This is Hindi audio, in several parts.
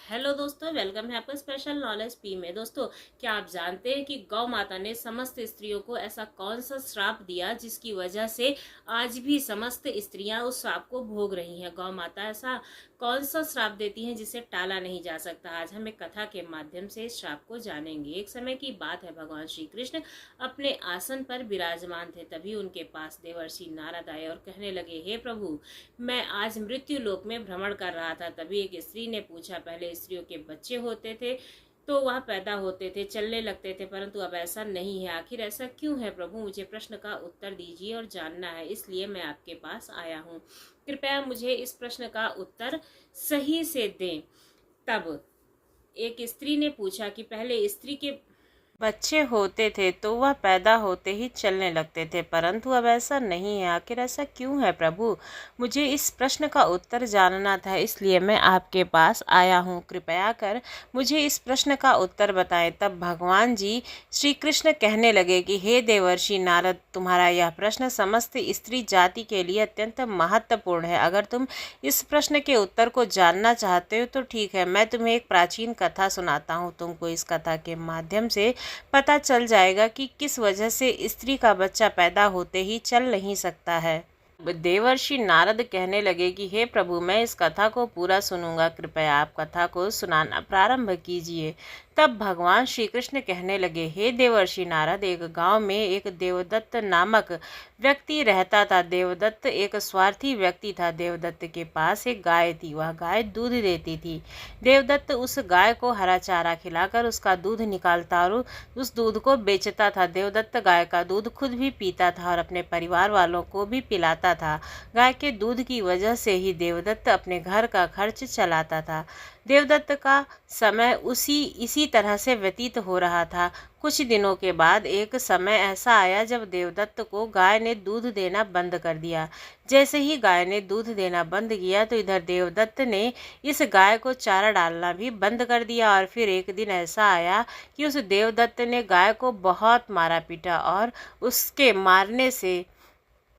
हेलो दोस्तों, वेलकम है आपका स्पेशल नॉलेज पी में। दोस्तों, क्या आप जानते हैं कि गौ माता ने समस्त स्त्रियों को ऐसा कौन सा श्राप दिया जिसकी वजह से आज भी समस्त स्त्रियां उस श्राप को भोग रही हैं। गौ माता ऐसा कौन सा श्राप देती हैं जिसे टाला नहीं जा सकता। आज हम एक कथा के माध्यम से इस श्राप को जानेंगे। एक समय की बात है, भगवान श्री कृष्ण अपने आसन पर विराजमान थे। तभी उनके पास देवर्षि नारद आए और कहने लगे, हे प्रभु, मैं आज मृत्यु लोक में भ्रमण कर रहा था। तभी एक स्त्री ने पूछा, पहले स्त्रियों के बच्चे होते थे तो वह पैदा होते थे, चलने लगते थे, परंतु अब ऐसा नहीं है। आखिर ऐसा क्यों है प्रभु? मुझे प्रश्न का उत्तर दीजिए और जानना है, इसलिए मैं आपके पास आया हूँ। कृपया मुझे इस प्रश्न का उत्तर सही से दें। तब एक स्त्री ने पूछा कि पहले स्त्री के बच्चे होते थे तो वह पैदा होते ही चलने लगते थे, परंतु अब ऐसा नहीं है। आखिर ऐसा क्यों है प्रभु? मुझे इस प्रश्न का उत्तर जानना था, इसलिए मैं आपके पास आया हूँ। कृपया कर मुझे इस प्रश्न का उत्तर बताएं। तब भगवान जी श्री कृष्ण कहने लगे कि हे देवर्षि नारद, तुम्हारा यह प्रश्न समस्त स्त्री जाति के लिए अत्यंत महत्वपूर्ण है। अगर तुम इस प्रश्न के उत्तर को जानना चाहते हो तो ठीक है, मैं तुम्हें एक प्राचीन कथा सुनाता हूँ। तुमको इस कथा के माध्यम से पता चल जाएगा कि किस वजह से स्त्री का बच्चा पैदा होते ही चल नहीं सकता है। देवर्षि नारद कहने लगे कि हे प्रभु, मैं इस कथा को पूरा सुनूंगा, कृपया आप कथा को सुनाना प्रारंभ कीजिए। तब भगवान श्री कृष्ण कहने लगे, हे देवर्षि नारद, एक गांव में एक देवदत्त नामक व्यक्ति रहता था। देवदत्त एक स्वार्थी व्यक्ति था। देवदत्त के पास एक गाय थी, वह गाय दूध देती थी। देवदत्त उस गाय को हरा चारा खिलाकर उसका दूध निकालता और उस दूध को बेचता था। देवदत्त गाय का दूध खुद भी पीता था और अपने परिवार वालों को भी पिलाता था। गाय के दूध की वजह से ही देवदत्त अपने घर का खर्च चलाता था। देवदत्त का समय इसी तरह से व्यतीत हो रहा था। कुछ दिनों के बाद एक समय ऐसा आया जब देवदत्त को गाय ने दूध देना बंद कर दिया। जैसे ही गाय ने दूध देना बंद किया तो इधर देवदत्त ने इस गाय को चारा डालना भी बंद कर दिया। और फिर एक दिन ऐसा आया कि उस देवदत्त ने गाय को बहुत मारा पीटा और उसके मारने से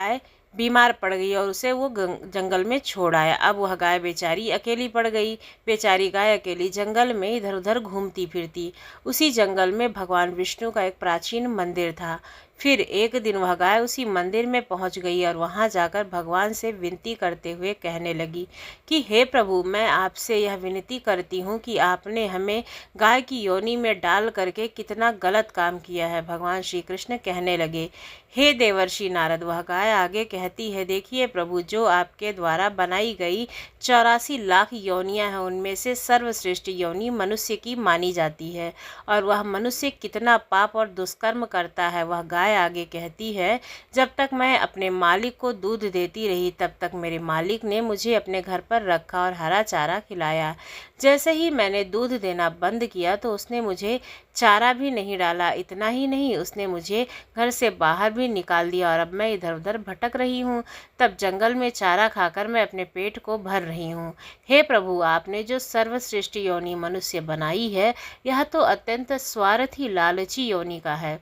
गाय बीमार पड़ गई और उसे वो जंगल में छोड़ आया। अब वह गाय बेचारी अकेली पड़ गई। बेचारी गाय अकेली जंगल में इधर उधर घूमती फिरती। उसी जंगल में भगवान विष्णु का एक प्राचीन मंदिर था। फिर एक दिन वह गाय उसी मंदिर में पहुंच गई और वहां जाकर भगवान से विनती करते हुए कहने लगी कि हे प्रभु, मैं आपसे यह विनती करती हूँ कि आपने हमें गाय की योनि में डाल करके कितना गलत काम किया है। भगवान श्री कृष्ण कहने लगे, हे देवर्षि नारद, वह गाय आगे कहती है, देखिए प्रभु, जो आपके द्वारा बनाई गई 84 लाख योनियां हैं, उनमें से सर्वश्रेष्ठ योनि मनुष्य की मानी जाती है। और वह मनुष्य कितना पाप और दुष्कर्म करता है। वह गाय आगे कहती है, जब तक मैं अपने मालिक को दूध देती रही तब तक मेरे मालिक ने मुझे अपने घर पर रखा और हरा चारा खिलाया। जैसे ही मैंने दूध देना बंद किया तो उसने मुझे चारा भी नहीं डाला। इतना ही नहीं, उसने मुझे घर से बाहर भी निकाल दिया और अब मैं इधर उधर भटक रही हूँ। तब जंगल में चारा खाकर मैं अपने पेट को भर रही हूँ। हे प्रभु, आपने जो सर्वश्रेष्ठ योनि मनुष्य बनाई है, यह तो अत्यंत स्वार्थी लालची योनि का है।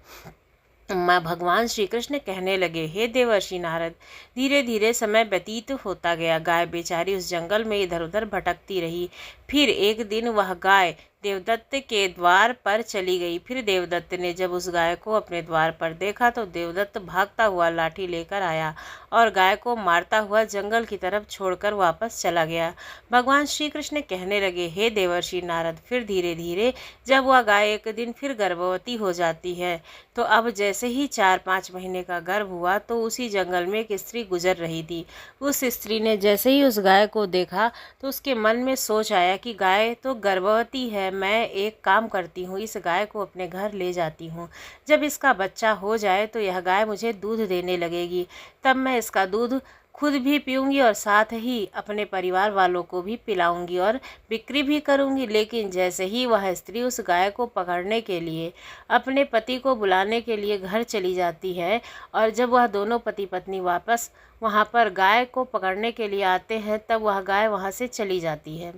माँ भगवान श्री कृष्ण कहने लगे, हे देवर्षि नारद, धीरे धीरे समय व्यतीत होता गया। गाय बेचारी उस जंगल में इधर उधर भटकती रही। फिर एक दिन वह गाय देवदत्त के द्वार पर चली गई। फिर देवदत्त ने जब उस गाय को अपने द्वार पर देखा तो देवदत्त भागता हुआ लाठी लेकर आया और गाय को मारता हुआ जंगल की तरफ छोड़कर वापस चला गया। भगवान श्री कृष्ण कहने लगे, हे देवर्षि नारद, फिर धीरे धीरे जब वह गाय एक दिन फिर गर्भवती हो जाती है तो अब जैसे ही 4-5 महीने का गर्भ हुआ तो उसी जंगल में एक स्त्री गुजर रही थी। उस स्त्री ने जैसे ही उस गाय को देखा तो उसके मन में सोच आया कि गाय तो गर्भवती है, मैं एक काम करती हूँ, इस गाय को अपने घर ले जाती हूँ। जब इसका बच्चा हो जाए तो यह गाय मुझे दूध देने लगेगी, तब मैं इसका दूध खुद भी पीऊँगी और साथ ही अपने परिवार वालों को भी पिलाऊंगी और बिक्री भी करूंगी। लेकिन जैसे ही वह स्त्री उस गाय को पकड़ने के लिए अपने पति को बुलाने के लिए घर चली जाती है और जब वह दोनों पति पत्नी वापस वहाँ पर गाय को पकड़ने के लिए आते हैं, तब वह गाय वहाँ से चली जाती है।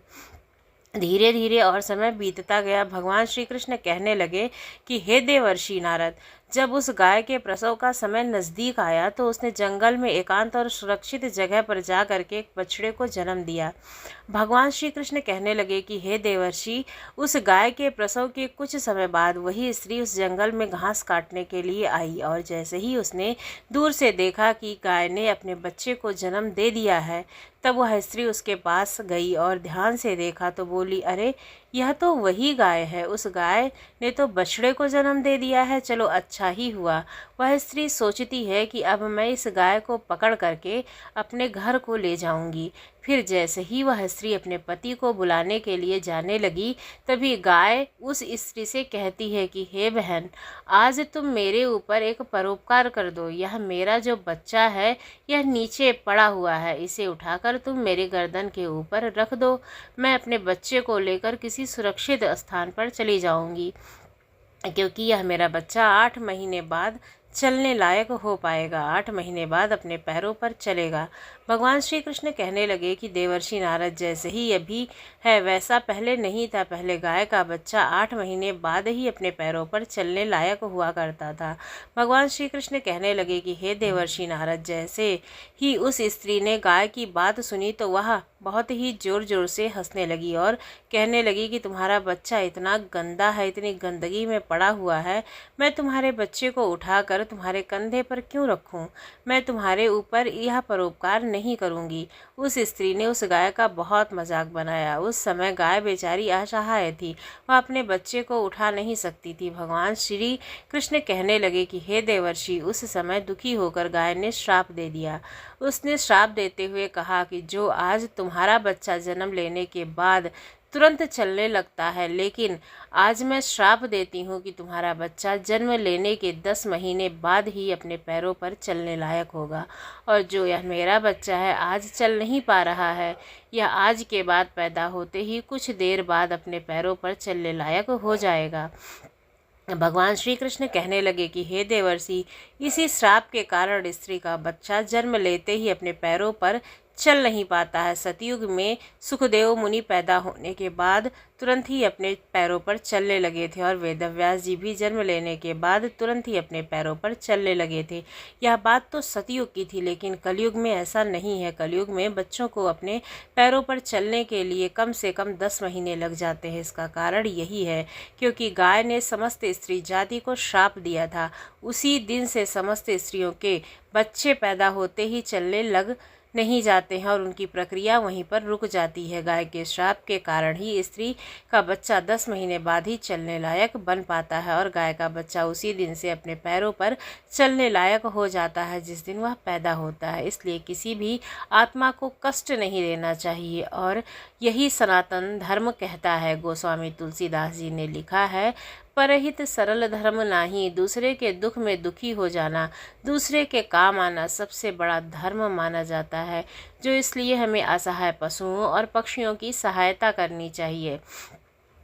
धीरे धीरे और समय बीतता गया। भगवान श्री कृष्ण कहने लगे कि हे देवर्षि नारद, जब उस गाय के प्रसव का समय नज़दीक आया तो उसने जंगल में एकांत और सुरक्षित जगह पर जा करके एक बछड़े को जन्म दिया। भगवान श्री कृष्ण कहने लगे कि हे देवर्षि, उस गाय के प्रसव के कुछ समय बाद वही स्त्री उस जंगल में घास काटने के लिए आई, और जैसे ही उसने दूर से देखा कि गाय ने अपने बच्चे को जन्म दे दिया है, तब वह स्त्री उसके पास गई और ध्यान से देखा तो बोली, अरे यह तो वही गाय है, उस गाय ने तो बछड़े को जन्म दे दिया है, चलो अच्छा ही हुआ। वह स्त्री सोचती है कि अब मैं इस गाय को पकड़ करके अपने घर को ले जाऊंगी। फिर जैसे ही वह स्त्री अपने पति को बुलाने के लिए जाने लगी, तभी गाय उस स्त्री से कहती है कि हे बहन, आज तुम मेरे ऊपर एक परोपकार कर दो। यह मेरा जो बच्चा है यह नीचे पड़ा हुआ है, इसे उठाकर तुम मेरे गर्दन के ऊपर रख दो। मैं अपने बच्चे को लेकर किसी सुरक्षित स्थान पर चली जाऊंगी, क्योंकि यह मेरा बच्चा 8 महीने बाद चलने लायक हो पाएगा, 8 महीने बाद अपने पैरों पर चलेगा। भगवान श्री कृष्ण कहने लगे कि देवर्षि नारद, जैसे ही अभी है वैसा पहले नहीं था। पहले गाय का बच्चा 8 महीने बाद ही अपने पैरों पर चलने लायक हुआ करता था। भगवान श्री कृष्ण कहने लगे कि हे देवर्षि नारद, जैसे ही उस स्त्री ने गाय की बात सुनी तो वह बहुत ही जोर जोर से हंसने लगी और कहने लगी कि तुम्हारा बच्चा इतना गंदा है, इतनी गंदगी में पड़ा हुआ है, मैं तुम्हारे बच्चे को उठाकर तुम्हारे कंधे पर क्यों रखूं? मैं तुम्हारे ऊपर यह परोपकार नहीं करूंगी। उस स्त्री ने उस गाय का बहुत मजाक बनाया। उस समय गाय बेचारी असहाय थी, वह अपने बच्चे को उठा नहीं सकती थी। भगवान श्री कृष्ण कहने लगे कि हे देवर्षि, उस समय दुखी होकर गाय ने श्राप दे दिया। उसने श्राप देते हुए कहा कि जो आज तुम्हारा बच्चा जन्म लेने के बाद तुरंत चलने लगता है, लेकिन आज मैं श्राप देती हूँ कि तुम्हारा बच्चा जन्म लेने के 10 महीने बाद ही अपने पैरों पर चलने लायक होगा, और जो यह मेरा बच्चा है आज चल नहीं पा रहा है, यह आज के बाद पैदा होते ही कुछ देर बाद अपने पैरों पर चलने लायक हो जाएगा। भगवान श्री कृष्ण कहने लगे कि हे देवर्षि, इसी श्राप के कारण स्त्री का बच्चा जन्म लेते ही अपने पैरों पर चल नहीं पाता है। सतयुग में सुखदेव मुनि पैदा होने के बाद तुरंत ही अपने पैरों पर चलने लगे थे, और वेदव्यास जी भी जन्म लेने के बाद तुरंत ही अपने पैरों पर चलने लगे थे। यह बात तो सतयुग की थी, लेकिन कलयुग में ऐसा नहीं है। कलयुग में बच्चों को अपने पैरों पर चलने के लिए कम से कम 10 महीने लग जाते हैं। इसका कारण यही है क्योंकि गाय ने समस्त स्त्री जाति को श्राप दिया था। उसी दिन से समस्त स्त्रियों के बच्चे पैदा होते ही चलने लग नहीं जाते हैं और उनकी प्रक्रिया वहीं पर रुक जाती है। गाय के श्राप के कारण ही स्त्री का बच्चा 10 महीने बाद ही चलने लायक बन पाता है, और गाय का बच्चा उसी दिन से अपने पैरों पर चलने लायक हो जाता है जिस दिन वह पैदा होता है। इसलिए किसी भी आत्मा को कष्ट नहीं देना चाहिए, और यही सनातन धर्म कहता है। गोस्वामी तुलसीदास जी ने लिखा है, परहित सरल धर्म नाही, दूसरे के दुख में दुखी हो जाना, दूसरे के काम आना सबसे बड़ा धर्म माना जाता है। जो इसलिए हमें असहाय पशुओं और पक्षियों की सहायता करनी चाहिए।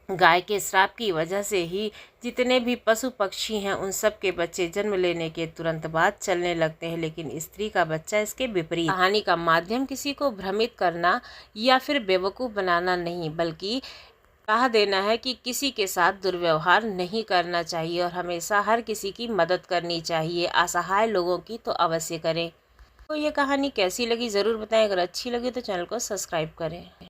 गाय के श्राप की वजह से ही जितने भी पशु पक्षी हैं उन सब के बच्चे जन्म लेने के तुरंत बाद चलने लगते हैं, लेकिन स्त्री का बच्चा इसके विपरीत। कहानी का माध्यम किसी को भ्रमित करना या फिर बेवकूफ़ बनाना नहीं, बल्कि कहा देना है कि किसी के साथ दुर्व्यवहार नहीं करना चाहिए और हमेशा हर किसी की मदद करनी चाहिए। असहाय लोगों की तो अवश्य करें। तो ये कहानी कैसी लगी ज़रूर बताएं। अगर अच्छी लगी तो चैनल को सब्सक्राइब करें।